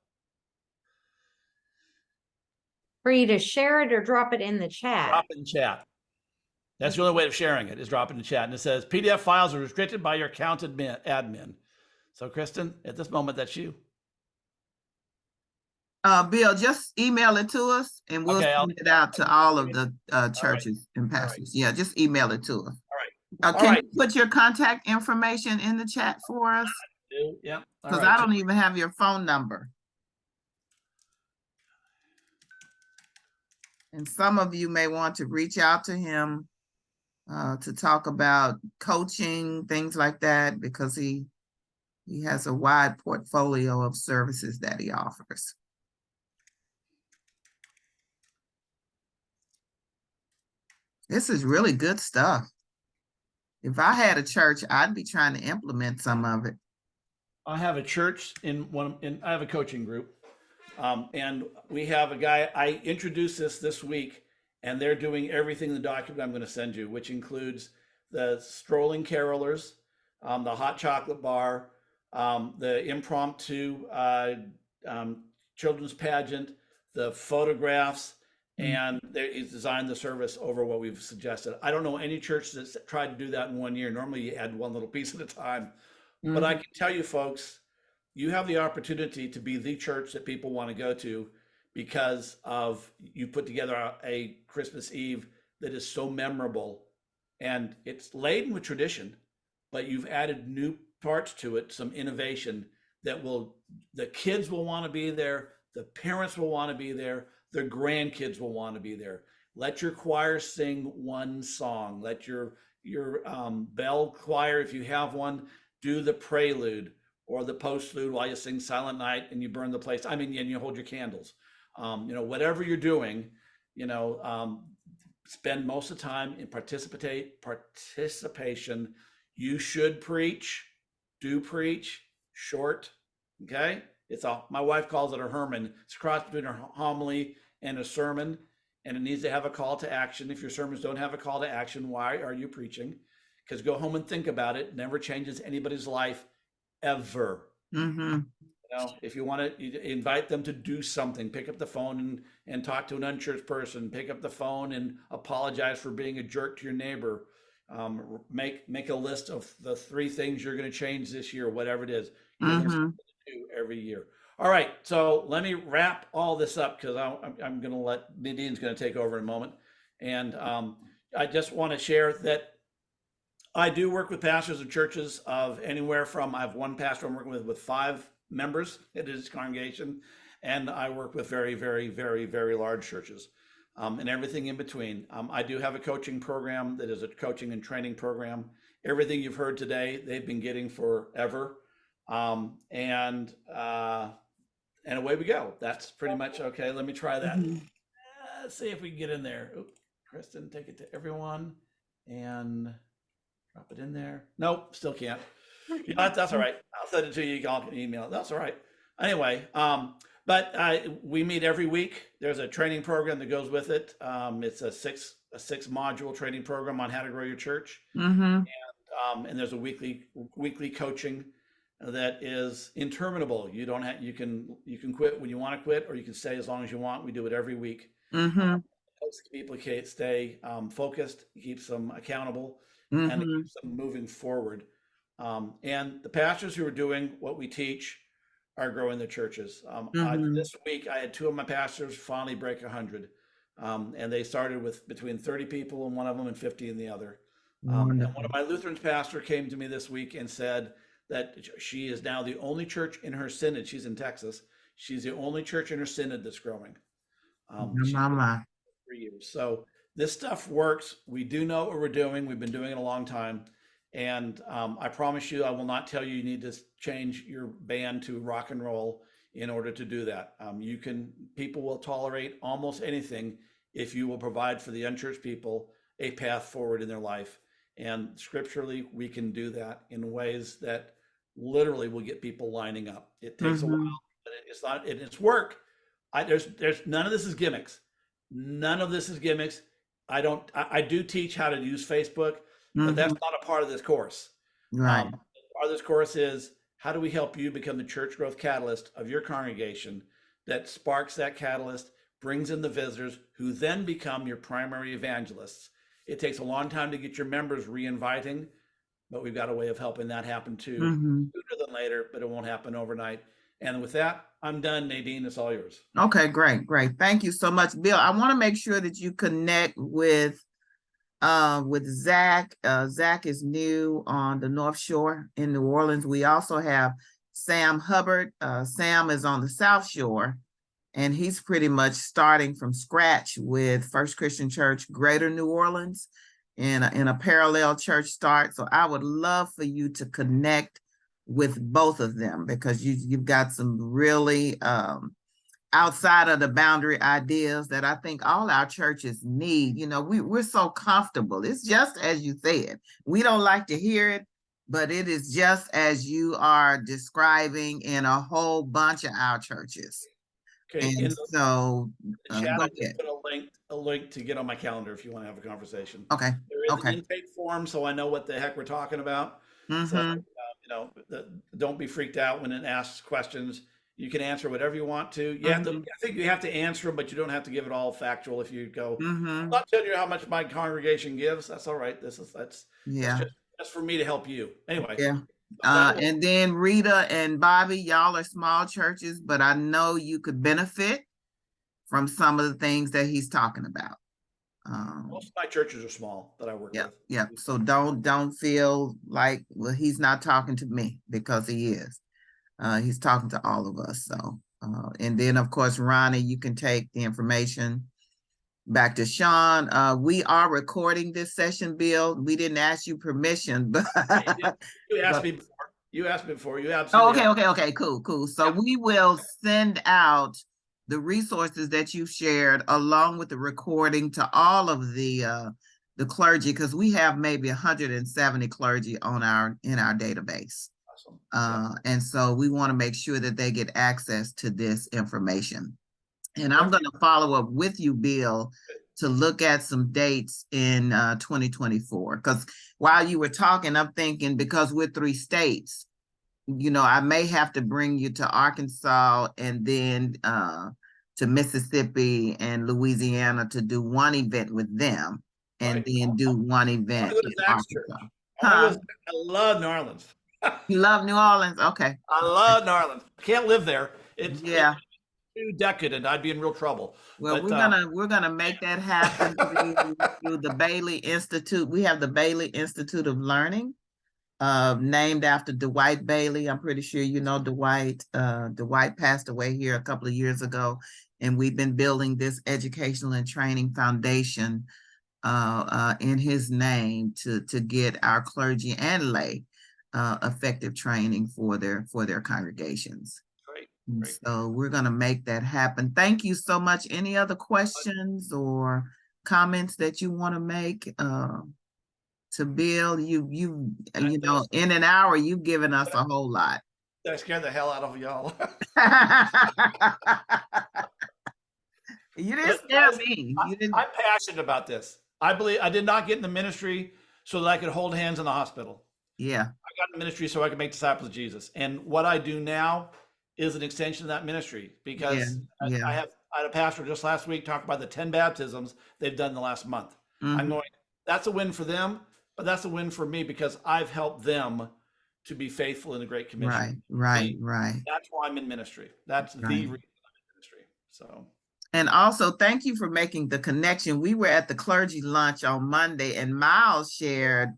For you to share it or drop it in the chat. Drop it in chat. That's the only way of sharing it, is drop it in the chat. And it says PDF files are restricted by your account admin. So Kristen, at this moment, that's you. Bill, just email it to us and we'll send it out to all of the churches and pastors. Yeah, just email it to us. All right. Can you put your contact information in the chat for us? Yeah. Because I don't even have your phone number. And some of you may want to reach out to him to talk about coaching, things like that, because he has a wide portfolio of services that he offers. This is really good stuff. If I had a church, I'd be trying to implement some of it. I have a church I have a coaching group. And we have a guy, I introduced this week, and they're doing everything in the document I'm going to send you, which includes the strolling carolers, the hot chocolate bar, the impromptu children's pageant, the photographs, and he's designed the service over what we've suggested. I don't know any church that's tried to do that in 1 year. Normally you add one little piece at a time. But I can tell you, folks, you have the opportunity to be the church that people want to go to, because of you put together a Christmas Eve that is so memorable, and it's laden with tradition, but you've added new parts to it, some innovation that the kids will want to be there, the parents will want to be there, the grandkids will want to be there. Let your choir sing one song. Let your bell choir, if you have one, do the prelude or the postlude while you sing Silent Night and you burn the place. I mean, and you hold your candles. Whatever you're doing, spend most of the time in participation. You should preach, do preach, short, okay? My wife calls it a Herman. It's a cross between a homily and a sermon, and it needs to have a call to action. If your sermons don't have a call to action, why are you preaching? Because go home and think about it. It never changes anybody's life ever. If you want to invite them to do something, pick up the phone and talk to an unchurched person, pick up the phone and apologize for being a jerk to your neighbor. Make a list of the 3 things you're going to change this year, whatever it is. Do every year. All right, so let me wrap all this up, because I'm going to let Nadine's going to take over in a moment. And I just want to share that I do work with pastors of churches of anywhere from, I have one pastor I'm working with 5 members in his congregation, and I work with very, very, very, very large churches, and everything in between. I do have a coaching program that is a coaching and training program. Everything you've heard today, they've been getting forever. And away we go. That's pretty much okay. Let me try that. Let's see if we can get in there. Oops, Kristen, take it to everyone and drop it in there. Nope, still can't. That's all right. I'll send it to you. You all can email it. That's all right. Anyway, but we meet every week. There's a training program that goes with it. It's a six module training program on how to grow your church. And there's a weekly coaching. that is interminable. You don't have, you can quit when you want to quit, or you can stay as long as you want. We do it every week. Mm-hmm. Helps people stay focused, keeps them accountable, and it Mm-hmm. keeps them moving forward. And the pastors who are doing what we teach are growing their churches. Mm-hmm. This week, I had 2 of my pastors finally break 100. And they started with between 30 people in one of them and 50 in the other. And one Wonderful. of my Lutherans pastor came to me this week and said that she is now the only church in her synod. She's in Texas. She's the only church in her synod that's growing. She's been Mama. 3 years. So this stuff works. We do know what we're doing. We've been doing it a long time. And I promise you, I will not tell you you need to change your band to rock and roll in order to do that. People will tolerate almost anything if you will provide for the unchurched people a path forward in their life. And scripturally, we can do that in ways that literally will get people lining up. It takes a while, but it's not, it's work. There's none of this is gimmicks. None of this is gimmicks. I do teach how to use Facebook, but that's not a part of this course. Right. Part of this course is how do we help you become the church growth catalyst of your congregation that sparks that catalyst, brings in the visitors who then become your primary evangelists. It takes a long time to get your members re-inviting, but we've got a way of helping that happen too, sooner than later, but it won't happen overnight. And with that, I'm done. Nadine, it's all yours. Okay, great. Thank you so much, Bill. I want to make sure that you connect with Zach. Zach is new on the North Shore in New Orleans. We also have Sam Hubbard. Sam is on the South Shore, and he's pretty much starting from scratch with First Christian Church, Greater New Orleans, in a parallel church start. So I would love for you to connect with both of them, because you've got some really outside of the boundary ideas that I think all our churches need. You know, we're so comfortable. It's just as you said. We don't like to hear it, but it is just as you are describing in a whole bunch of our churches. Okay. And so chat, go I just ahead. put a link to get on my calendar if you want to have a conversation. Okay. There is an intake form, so I know what the heck we're talking about. So don't be freaked out when it asks questions. You can answer whatever you want to. I think you have to answer them, but you don't have to give it all factual. If you go, I'm not telling you how much my congregation gives. That's all right. That's just for me to help you. Anyway. Yeah. And then Rita and Bobby, y'all are small churches, but I know you could benefit from some of the things that he's talking about. Most of my churches are small that I work with. Yeah. So don't feel like, well, he's not talking to me, because he is. He's talking to all of us. So, and then of course, Ronnie, you can take the information back to Sean. We are recording this session, Bill. We didn't ask you permission, but you asked me before. You absolutely. Okay, cool. So we will send out the resources that you shared along with the recording to all of the clergy, because we have maybe 170 clergy in our database. Awesome. And so we want to make sure that they get access to this information. And I'm going to follow up with you, Bill, to look at some dates in 2024. Because while you were talking, I'm thinking, because we're 3 states, you know, I may have to bring you to Arkansas and then to Mississippi and Louisiana to do one event with them, and then do one event in Arkansas. I love New Orleans. You love New Orleans? Okay. I love New Orleans. Can't live there. It's too decadent. I'd be in real trouble. Well, we're gonna make that happen through the Bailey Institute. We have the Bailey Institute of Learning, named after Dwight Bailey. I'm pretty sure you know Dwight. Dwight passed away here a couple of years ago, and we've been building this educational and training foundation in his name to get our clergy and lay effective training for their congregations. Great. So we're going to make that happen. Thank you so much. Any other questions or comments that you want to make to Bill? You know, in an hour, you've given us a whole lot. That scared the hell out of y'all. You didn't scare me. I'm passionate about this. I believe I did not get in the ministry so that I could hold hands in the hospital. Yeah. I got in ministry so I could make disciples of Jesus. And what I do now is an extension of that ministry because Yeah. I had a pastor just last week talk about the 10 baptisms they've done in the last month. I'm Mhm. going, that's a win for them, but that's a win for me because I've helped them to be faithful in the Great Commission. Right. That's why I'm in ministry. That's the Right. reason I'm in ministry. So. And also, thank you for making the connection. We were at the clergy lunch on Monday, and Miles shared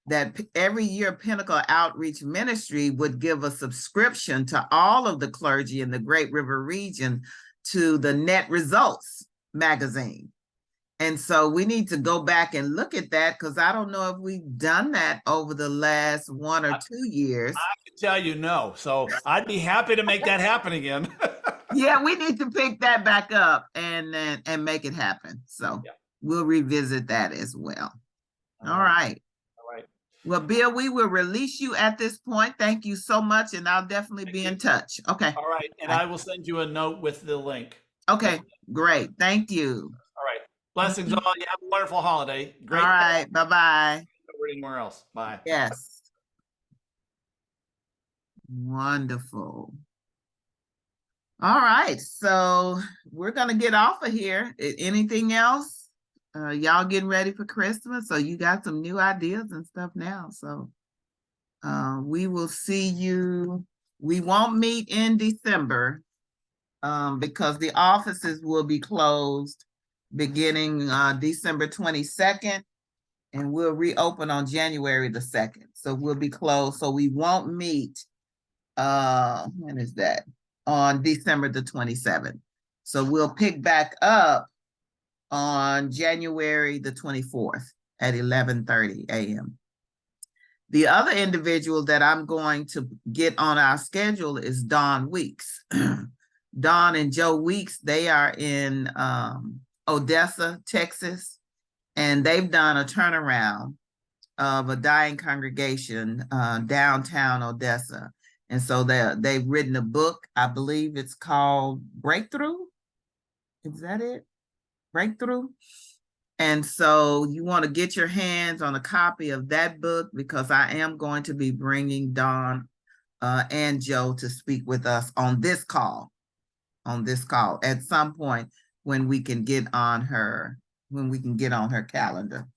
that every year Pinnacle Outreach Ministry would give a subscription to all of the clergy in the Great River region to the Net Results magazine. And so we need to go back and look at that because I don't know if we've done that over the last 1 or 2 years. I can tell you no. So I'd be happy to make that happen again. Yeah, we need to pick that back up and make it happen. So Yeah. we'll revisit that as well. All right. All right. Well, Bill, we will release you at this point. Thank you so much, and I'll definitely be in touch. Okay. All right. And I will send you a note with the link. Okay, great. Thank you. All right. Blessings all. You have a wonderful holiday. Great. All right. Bye-bye. Anywhere else. Bye. Yes. Wonderful. All right. So we're going to get off of here. Anything else? Y'all getting ready for Christmas? So you got some new ideas and stuff now. So we will see you. We won't meet in December because the offices will be closed beginning December 22nd, and we'll reopen on January the 2nd. So we'll be closed. So we won't meet, when is that? On December the 27th. So we'll pick back up on January the 24th at 11:30 a.m. The other individual that I'm going to get on our schedule is Dawn Weeks. Dawn and Joe Weeks, they are in Odessa, Texas, and they've done a turnaround of a dying congregation downtown Odessa. And so they've written a book. I believe it's called Breakthrough. Is that it? Breakthrough. And so you want to get your hands on a copy of that book because I am going to be bringing Dawn and Joe to speak with us on this call at some point when we can get on her calendar.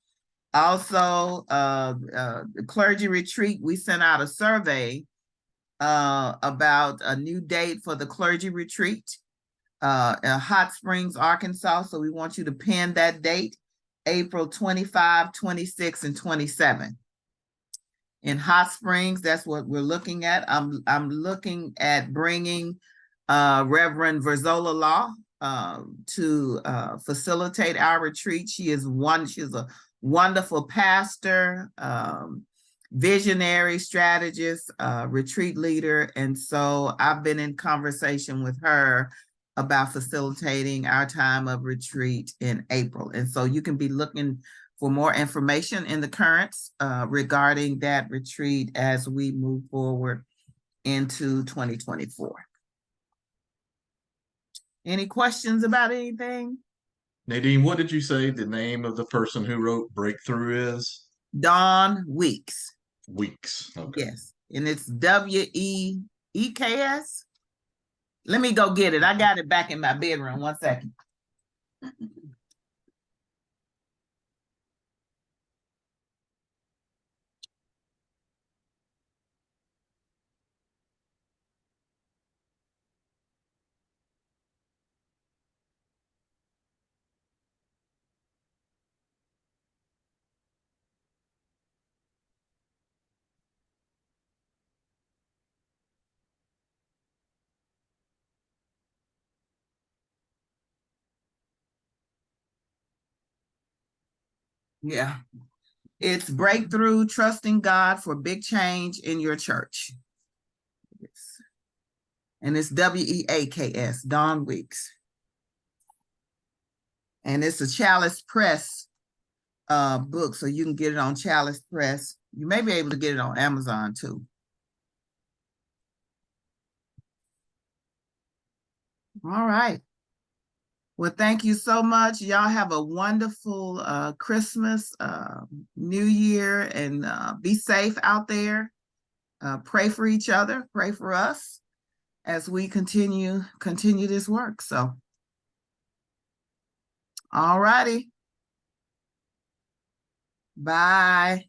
Also, the clergy retreat, we sent out a survey about a new date for the clergy retreat in Hot Springs, Arkansas. So we want you to pin that date, April 25, 26, and 27. In Hot Springs, that's what we're looking at. I'm looking at bringing Reverend Verzola Law to facilitate our retreat. She's a wonderful pastor, visionary strategist, retreat leader. And so I've been in conversation with her about facilitating our time of retreat in April. And so you can be looking for more information in the currents regarding that retreat as we move forward into 2024. Any questions about anything? Nadine, what did you say the name of the person who wrote Breakthrough is? Dawn Weeks. Weeks. Okay. Yes. And it's Weeks. Let me go get it. I got it back in my bedroom. 1 second. Yeah. It's Breakthrough, Trusting God for Big Change in Your Church. Yes. And it's Weeks, Dawn Weeks. And it's a Chalice Press book, so you can get it on Chalice Press. You may be able to get it on Amazon too. All right. Well, thank you so much. Y'all have a wonderful Christmas, New Year, and be safe out there. pray for each other, pray for us as we continue this work. So, all righty. Bye.